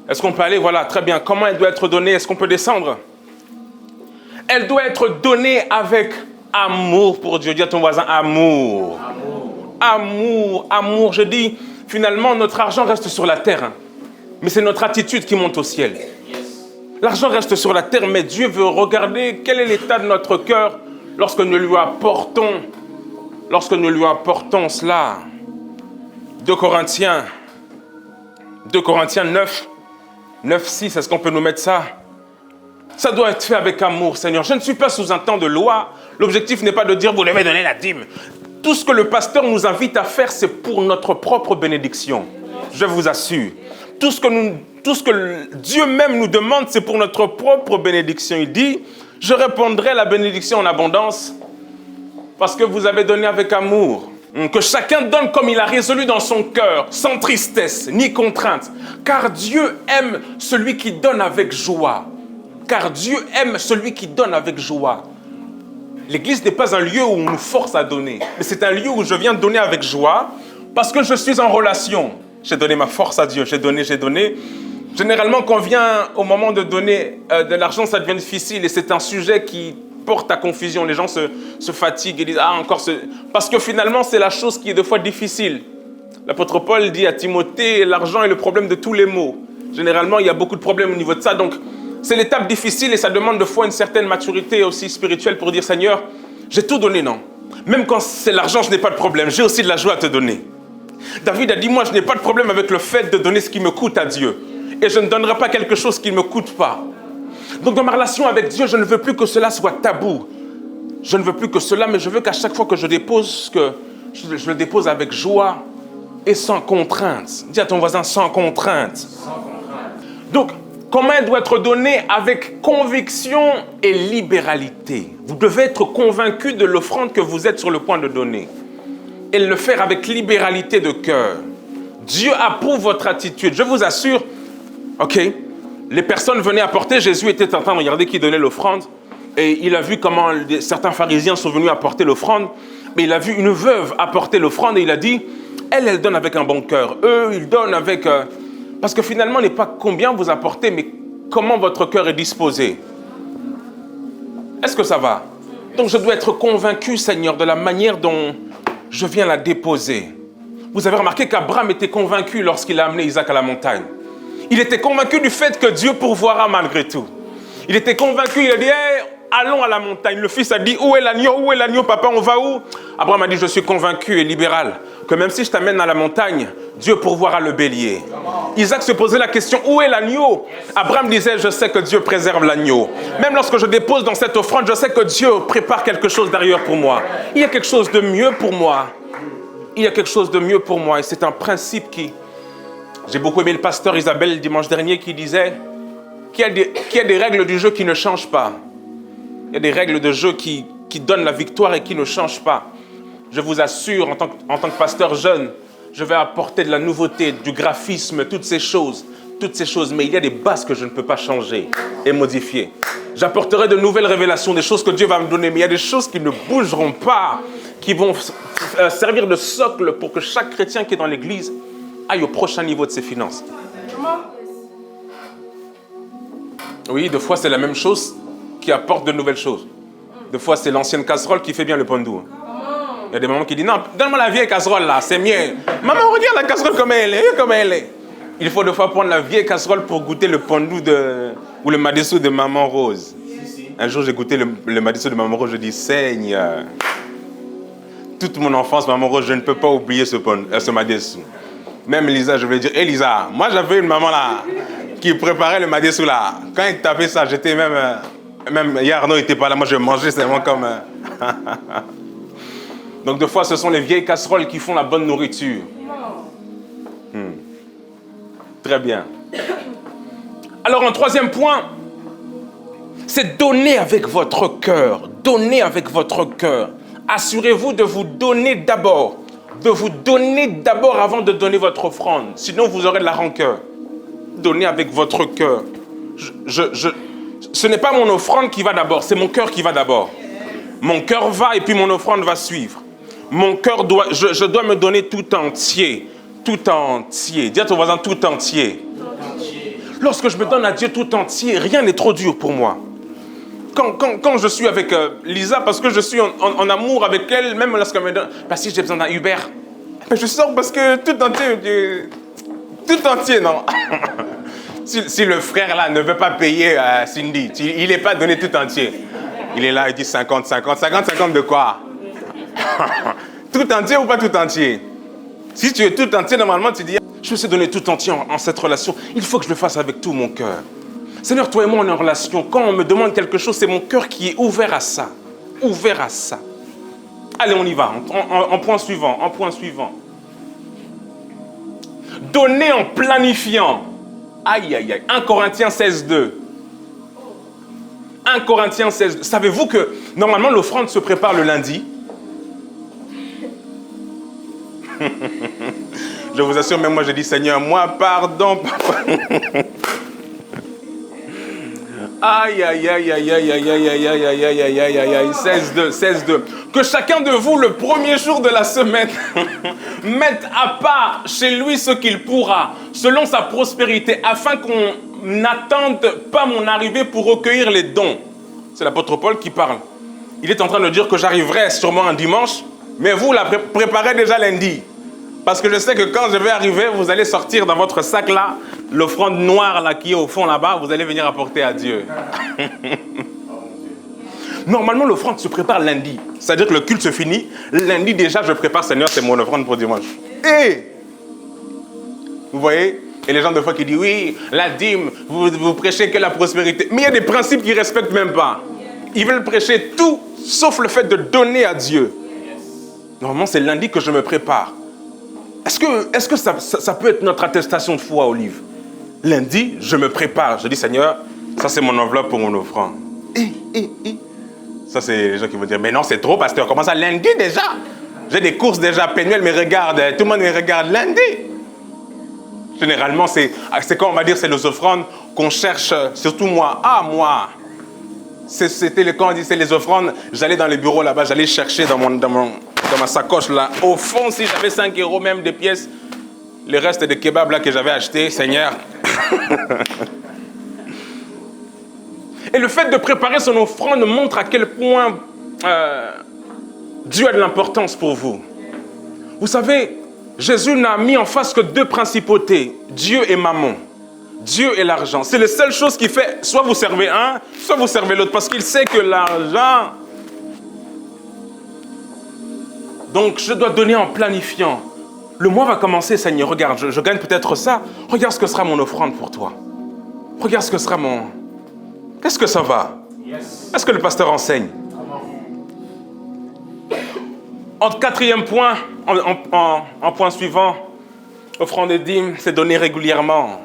Est-ce qu'on peut aller? Voilà, très bien. Comment elle doit être donnée? Est-ce qu'on peut descendre? Elle doit être donnée avec amour pour Dieu. Dis à ton voisin, amour. Amour, amour. Je dis, finalement, notre argent reste sur la terre. Mais c'est notre attitude qui monte au ciel. L'argent reste sur la terre, mais Dieu veut regarder quel est l'état de notre cœur lorsque nous lui apportons cela. 2 Corinthiens 9, 6, est-ce qu'on peut nous mettre ça? Ça doit être fait avec amour, Seigneur. Je ne suis pas sous un temps de loi. L'objectif n'est pas de dire, vous devez donner la dîme. Tout ce que le pasteur nous invite à faire, c'est pour notre propre bénédiction. Je vous assure. Tout ce que Dieu même nous demande, c'est pour notre propre bénédiction. Il dit, je répandrai la bénédiction en abondance parce que vous avez donné avec amour. Que chacun donne comme il a résolu dans son cœur, sans tristesse ni contrainte. Car Dieu aime celui qui donne avec joie. Car Dieu aime celui qui donne avec joie. L'église n'est pas un lieu où on nous force à donner, mais c'est un lieu où je viens donner avec joie parce que je suis en relation. J'ai donné ma force à Dieu, j'ai donné. Généralement, quand vient au moment de donner de l'argent, ça devient difficile et c'est un sujet qui porte à confusion. Les gens se fatiguent et disent « Ah, encore ce... » Parce que finalement, c'est la chose qui est des fois difficile. L'apôtre Paul dit à Timothée « L'argent est le problème de tous les maux. » Généralement, il y a beaucoup de problèmes au niveau de ça. Donc, c'est l'étape difficile et ça demande de fois une certaine maturité aussi spirituelle pour dire « Seigneur, j'ai tout donné, non? Même quand c'est l'argent, je n'ai pas de problème. J'ai aussi de la joie à te donner. » David a dit « Moi, je n'ai pas de problème avec le fait de donner ce qui me coûte à Dieu. Et je ne donnerai pas quelque chose qui ne me coûte pas. » Donc, dans ma relation avec Dieu, je ne veux plus que cela soit tabou. Je ne veux plus que cela, mais je veux qu'à chaque fois que je dépose, je le dépose avec joie et sans contrainte. Dis à ton voisin, sans contrainte. Sans contrainte. Donc, comment elle doit être donnée? Avec conviction et libéralité. Vous devez être convaincu de l'offrande que vous êtes sur le point de donner. Et le faire avec libéralité de cœur. Dieu approuve votre attitude. Je vous assure, ok, les personnes venaient apporter, Jésus était en train de regarder qui donnait l'offrande. Et il a vu comment certains pharisiens sont venus apporter l'offrande. Mais il a vu une veuve apporter l'offrande et il a dit, elle donne avec un bon cœur. Eux, ils donnent avec... Parce que finalement, ce n'est pas combien vous apportez, mais comment votre cœur est disposé. Est-ce que ça va? Donc je dois être convaincu, Seigneur, de la manière dont je viens la déposer. Vous avez remarqué qu'Abraham était convaincu lorsqu'il a amené Isaac à la montagne. Il était convaincu du fait que Dieu pourvoira malgré tout. Il était convaincu, il a dit, hey, allons à la montagne. Le fils a dit, où est l'agneau, papa, on va où? Abraham a dit, je suis convaincu et libéral que même si je t'amène à la montagne, Dieu pourvoira le bélier. Isaac se posait la question, où est l'agneau? Abraham disait, je sais que Dieu préserve l'agneau. Même lorsque je dépose dans cette offrande, je sais que Dieu prépare quelque chose derrière pour moi. Il y a quelque chose de mieux pour moi. Il y a quelque chose de mieux pour moi. Et c'est un principe qui... J'ai beaucoup aimé le pasteur Isabelle dimanche dernier qui disait qu'il y a des règles du jeu qui ne changent pas. Il y a des règles de jeu qui donnent la victoire et qui ne changent pas. Je vous assure, en tant que pasteur jeune, je vais apporter de la nouveauté, du graphisme, toutes ces choses. Mais il y a des bases que je ne peux pas changer et modifier. J'apporterai de nouvelles révélations, des choses que Dieu va me donner, mais il y a des choses qui ne bougeront pas, qui vont servir de socle pour que chaque chrétien qui est dans l'église aille au prochain niveau de ses finances. Oui, des fois c'est la même chose qui apporte de nouvelles choses. Des fois c'est l'ancienne casserole qui fait bien le pandou. Il y a des mamans qui disent, non, donne-moi la vieille casserole là, c'est mieux. Maman, regarde la casserole comme elle est. Il faut des fois prendre la vieille casserole pour goûter le pandou ou le madessou de Maman Rose. Un jour, j'ai goûté le madessou de Maman Rose, je dis, Seigneur, toute mon enfance, Maman Rose, je ne peux pas oublier ce madessou. Même Elisa, je voulais dire, Elisa, moi j'avais une maman là, qui préparait le madessou là. Quand il tapait ça, j'étais même hier Arnaud n'était pas là, moi je mangeais seulement comme... Donc des fois, ce sont les vieilles casseroles qui font la bonne nourriture. Très bien. Alors, un troisième point, c'est donner avec votre cœur. Donner avec votre cœur. Assurez-vous de vous donner d'abord. De vous donner d'abord avant de donner votre offrande. Sinon, vous aurez de la rancœur. Donnez avec votre cœur. Ce n'est pas mon offrande qui va d'abord, c'est mon cœur qui va d'abord. Mon cœur va et puis mon offrande va suivre. Mon cœur doit, je dois me donner tout entier. Tout entier. Dis à ton voisin tout entier. Lorsque je me donne à Dieu tout entier, rien n'est trop dur pour moi. Quand je suis avec Lisa, parce que je suis en amour avec elle, même lorsqu'elle me donne... Parce que j'ai besoin d'un Uber. Mais je sors parce que tout entier... Tout entier, non. Si le frère là ne veut pas payer Cindy, il n'est pas donné tout entier. Il est là, il dit 50, 50. 50, 50 de quoi? Tout entier ou pas tout entier? Si tu es tout entier, normalement, tu dis, je me suis donné tout entier en cette relation. Il faut que je le fasse avec tout mon cœur. Seigneur, toi et moi, on est en relation. Quand on me demande quelque chose, c'est mon cœur qui est ouvert à ça. Ouvert à ça. Allez, on y va. En point suivant. En point suivant. Donner en planifiant. Aïe, aïe, aïe. 1 Corinthiens 16, 2. 1 Corinthiens 16, 2. Savez-vous que, normalement, l'offrande se prépare le lundi? Je vous assure, même moi, je dis, Seigneur, moi, pardon, papa. Aïe, aïe, aïe, aïe, aïe, aïe, aïe, aïe, aïe, aïe, aïe, aïe, aïe, aïe, aïe, 16-2, 16-2. Que chacun de vous, le premier jour de la semaine, mette à part chez lui ce qu'il pourra, selon sa prospérité, afin qu'on n'attende pas mon arrivée pour recueillir les dons. C'est l'apôtre Paul qui parle. Il est en train de dire que j'arriverai sûrement un dimanche, mais vous la préparez déjà lundi. Parce que je sais que quand je vais arriver, vous allez sortir dans votre sac là, l'offrande noire là qui est au fond là-bas, vous allez venir apporter à Dieu. Normalement, l'offrande se prépare lundi. C'est-à-dire que le culte se finit. Lundi déjà, je prépare, Seigneur, c'est mon offrande pour dimanche. Et vous voyez? Et les gens de foi qui disent, oui, la dîme, vous prêchez que la prospérité. Mais il y a des principes qu'ils ne respectent même pas. Ils veulent prêcher tout, sauf le fait de donner à Dieu. Normalement, c'est lundi que je me prépare. Est-ce que ça peut être notre attestation de foi, Olive? Lundi, je me prépare. Je dis, Seigneur, ça c'est mon enveloppe pour mon offrande. Ça, c'est les gens qui vont dire, mais non, c'est trop, pasteur. Comment ça, lundi déjà? J'ai des courses déjà, Pénuel me regarde, tout le monde me regarde lundi. Généralement, c'est quoi, on va dire, c'est les offrandes qu'on cherche, surtout moi. Ah, moi. C'était quand on dit c'est les offrandes, j'allais dans les bureaux là-bas, j'allais chercher dans ma sacoche là. Au fond, si j'avais 5 € même de pièces, le reste des kebabs là que j'avais acheté, Seigneur. Et le fait de préparer son offrande montre à quel point Dieu a de l'importance pour vous. Vous savez, Jésus n'a mis en face que 2 principautés, Dieu et Mammon. Dieu et l'argent. C'est les seules choses qui fait, soit vous servez un, soit vous servez l'autre, parce qu'il sait que l'argent... Donc, je dois donner en planifiant. Le mois va commencer, Seigneur, regarde, je gagne peut-être ça. Regarde ce que sera mon offrande pour toi. Regarde ce que sera mon... Qu'est-ce que ça va? Est-ce que le pasteur enseigne? En 4e point, en point suivant, offrande et dîme, c'est donner régulièrement.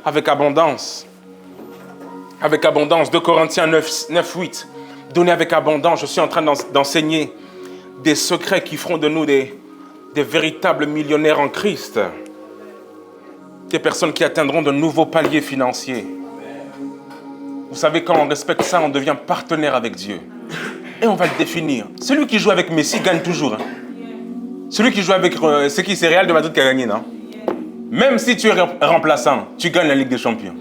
Avec abondance. Avec abondance. 2 Corinthiens 9, 8. Donner avec abondance. Je suis en train d'enseigner des secrets qui feront de nous des véritables millionnaires en Christ. Des personnes qui atteindront de nouveaux paliers financiers. Vous savez, quand on respecte ça, on devient partenaire avec Dieu. Et on va le définir. Celui qui joue avec Messi gagne toujours. Hein. Celui qui joue avec... c'est qui? C'est Real de Madrid qui a gagné, non? Même si tu es remplaçant, tu gagnes la Ligue des Champions.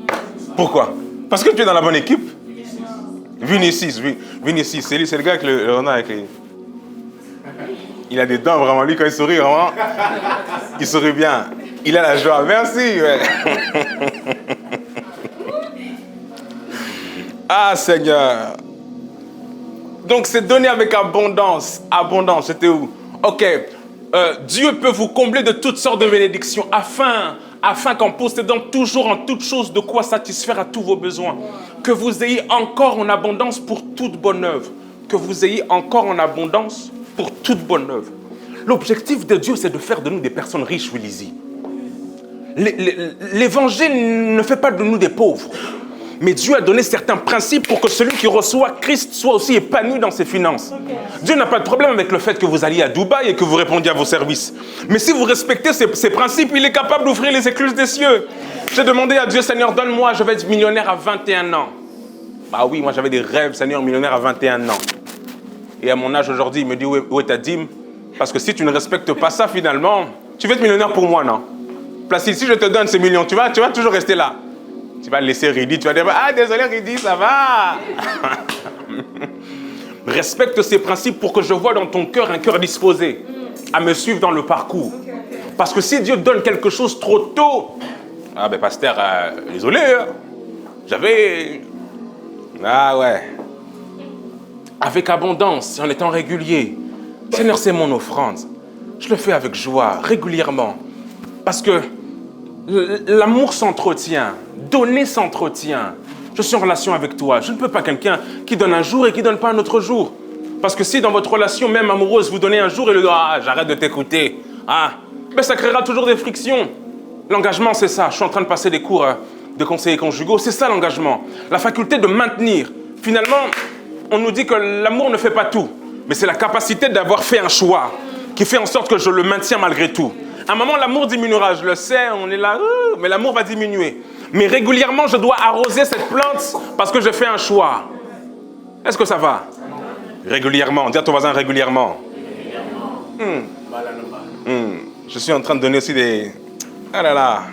Pourquoi? Parce que tu es dans la bonne équipe. Vinicius, c'est le gars avec le renard avec les... Il a des dents vraiment, lui quand il sourit vraiment, il sourit bien. Il a la joie, merci. Ouais. Ah Seigneur. Donc c'est donné avec abondance. Abondance, c'était où? Ok. Dieu peut vous combler de toutes sortes de bénédictions afin qu'en possédant toujours en toutes choses de quoi satisfaire à tous vos besoins, que vous ayez encore en abondance pour toute bonne œuvre. Que vous ayez encore en abondance pour toute bonne œuvre. L'objectif de Dieu, c'est de faire de nous des personnes riches, Willy. L'évangile ne fait pas de nous des pauvres. Mais Dieu a donné certains principes pour que celui qui reçoit Christ soit aussi épanoui dans ses finances. Dieu n'a pas de problème avec le fait que vous alliez à Dubaï et que vous répondiez à vos services. Mais si vous respectez ces principes, il est capable d'ouvrir les écluses des cieux. J'ai demandé à Dieu, Seigneur, donne-moi, je vais être millionnaire à 21 ans. Ah oui, moi j'avais des rêves, Seigneur, millionnaire à 21 ans. Et à mon âge aujourd'hui, il me dit, où est ta dîme? Parce que si tu ne respectes pas ça, finalement, tu vas être millionnaire pour moi, non? Placide, si je te donne ces millions, tu vas toujours rester là. Tu vas laisser Ridi, tu vas dire, ah désolé Ridi, ça va. Respecte ces principes pour que je vois dans ton cœur un cœur disposé à me suivre dans le parcours. Parce que si Dieu donne quelque chose trop tôt, ah ben pasteur, désolé, hein, j'avais... Ah ouais. Avec abondance, en étant régulier. Seigneur, c'est mon offrande. Je le fais avec joie, régulièrement. Parce que l'amour s'entretient, donner s'entretient. Je suis en relation avec toi. Je ne peux pas quelqu'un qui donne un jour et qui ne donne pas un autre jour. Parce que si dans votre relation, même amoureuse, vous donnez un jour et le ah, j'arrête de t'écouter, ah, ben ça créera toujours des frictions. L'engagement, c'est ça. Je suis en train de passer des cours de conseillers conjugaux. C'est ça l'engagement. La faculté de maintenir. Finalement, on nous dit que l'amour ne fait pas tout. Mais c'est la capacité d'avoir fait un choix qui fait en sorte que je le maintiens malgré tout. À un moment, l'amour diminuera. Je le sais, on est là, mais l'amour va diminuer. Mais régulièrement, je dois arroser cette plante parce que j'ai fait un choix. Est-ce que ça va? Régulièrement. Dis à ton voisin régulièrement. Je suis en train de donner aussi des... Ah là là.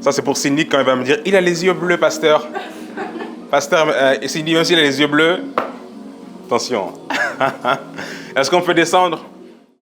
Ça, c'est pour Cindy quand il va me dire, il a les yeux bleus, pasteur. Pasteur, Cindy, même s'il a les yeux bleus, attention. Est-ce qu'on peut descendre?